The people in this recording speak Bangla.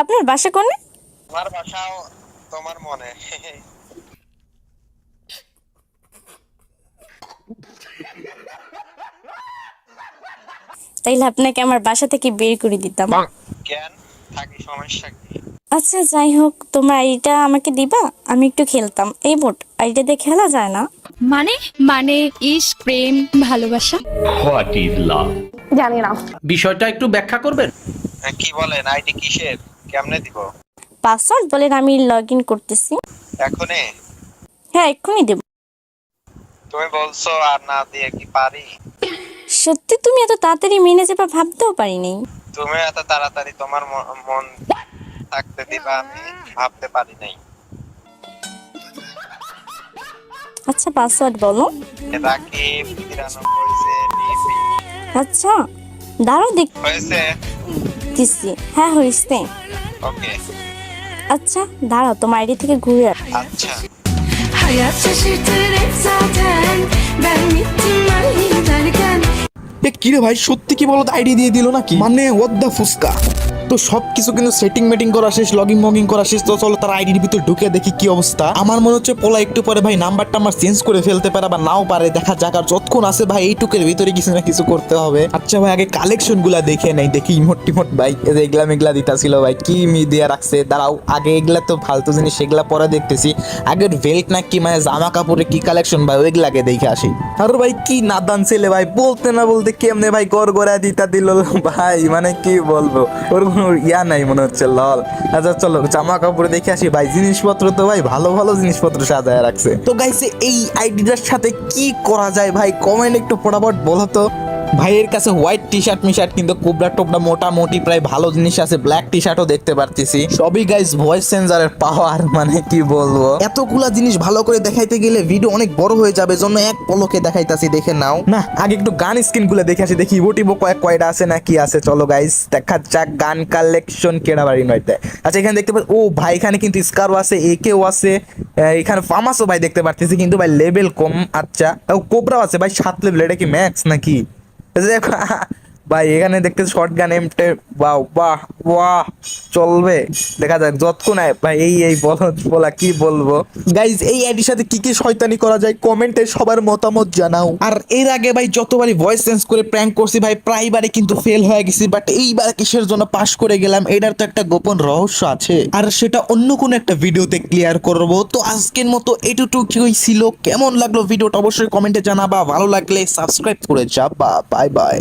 আপনার বাসা কোনে? আমার বাসাও তোমার মনে। তাইলে আপনাকে আমার বাসা থেকে বের করে দিতাম। কেন থাকি, সমস্যা কি? আচ্ছা যাই হোক, তোমার আইডিটা আমাকে দিবা, আমি একটু খেলতাম। এই বোট আইডিয়া দিয়ে খেলা যায় না। মানে মানে ইশক, প্রেম, ভালোবাসা। What is love? জানি না। বিষয়টা একটু ব্যাখ্যা করবেন? কি বলেন, আইডি কিসের, কেমনে দিব? পাসওয়ার্ড বলেন, আমি লগ ইন করতেছি। এখনই? হ্যাঁ এক্ষুনি দেব। তুমি বলছো আর না দিয়ে কি পারি? সত্যি তুমি এত তাড়াতাড়ি মেনে যাবা ভাবতেও পারিনি। তুমি এত তাড়াতাড়ি তোমার মন থাকতে দিবা আমি ভাবতে পারি নাই। আচ্ছা পাসওয়ার্ড বলো। রাকিব 93 আচ্ছা দাঁড়াও হয়েছে? দেখতেছি। হ্যাঁ হয়েছে। ওকে আচ্ছা দাঁড়াও, তোমার আইডি থেকে ঘুরে আচ্ছা। Hayat şaşırtır hep zaten. Ben bittim ben giderken. কিরে ভাই, সত্যি কি বলো, আইডি দিয়ে দিল নাকি? মানে ওদ্দা ফুসকা। তো সবকিছু কিন্তু সেটিং মেটিং করা শেষ, লগইন মগিং করা শেষ। তো চলো তার আইডির ভিতরে ঢুকে দেখি কি অবস্থা। আমার মনে হচ্ছে পোলা একটু পরে ভাই নাম্বারটা আমার চেঞ্জ করে ফেলতে পারে বা নাও পারে, দেখা যাক। আর যতক্ষণ আছে ভাই এইটুকের ভিতরে কিছু না কিছু করতে হবে। আচ্ছা ভাই আগে কালেকশন গুলা দেখে নেই, দেখি ইমোট টিমোট ভাই এগুলা মেঘলা দিতাছিল ভাই, কি দিয়ে রাখছে। দাঁড়াও আগে এগুলা তো ফালতু জিনিস, সেগুলা পরে দেখতেছি। আগের বেল্ট না কি মানে জামা কাপড়ে কি কালেকশন ভাই ওইগুলাকে দেখে আসি। আর ভাই কি নাদান ছেলে ভাই, বলতে না বলতে কেমনে ভাই গড় গড়া দিতা দিল ভাই, মানে কি বলবো, ওর কোনো ইয়া নাই মনে হচ্ছে, লল। আচ্ছা চলো জামা কাপড় দেখে আসি ভাই। জিনিসপত্র তো ভাই ভালো ভালো জিনিসপত্র সাজায় রাখছে। তো গাইছে এই আইডিটার সাথে কি করা যায় ভাই, কমেন্ট একটু ফটাফট বলো তো। ভাইয়ের কাছে হোয়াইট টি শার্ট মিশার্ট কিন্তু কোবরা টোবরা মোটামুটি প্রায় ভালো জিনিস আছে, ব্ল্যাক টি শার্টও দেখতে পারতেছি। সবই গাইস ভয়েস সেন্সরের পাওয়ার, মানে কি বলবো। এতগুলা জিনিস ভালো করে দেখাইতে গেলে ভিডিও অনেক বড় হয়ে যাবে, জন্য এক পলকে দেখাইতাছি, দেখে নাও না। আগে একটু গান স্কিন গুলো দেখে আসি, দেখি ইভো কয়টা আছে না কি আছে। চলো গাইস দেখা যাক গান কালেকশন কেডা বাড়ি নয়তে। আচ্ছা এখানে দেখতে পাচ্ছি, ও ভাই এখানে কিন্তু স্কারও আছে, একেও আছে, এখানে ফার্মাসও ভাই দেখতে পারতেছি, কিন্তু ভাই লেভেল কম। আচ্ছা কোবরাও আছে ভাই 7 লেভেল, এটা কি ম্যাক্স নাকি? ভাই এখানে দেখতে শর্ট গান এমটে, বাহ বাহ বাহ, চলবে দেখা যাক যতক্ষণ ভাই। এই বলা কি বলবো গাইজ, এই আইডির সাথে কি কি শয়তানি করা যায় কমেন্টে সবার মতামত জানাও। আর এর আগে ভাই যতবারই ভয়েস চেঞ্জ করে প্র্যাঙ্ক করছি ভাই প্রায়বারই কিন্তু ফেল হয়ে গেছি, বাট এইবার কিসের জন্য পাস করে গেলাম এটার তো একটা গোপন রহস্য আছে, আর সেটা অন্য কোনো একটা ভিডিওতে ক্লিয়ার করব। তো আজকের মতো এটুকুই ছিল। কেমন লাগলো ভিডিওটা অবশ্যই কমেন্টে জানাবা, ভালো লাগলে সাবস্ক্রাইব করে যাবা। Bye bye.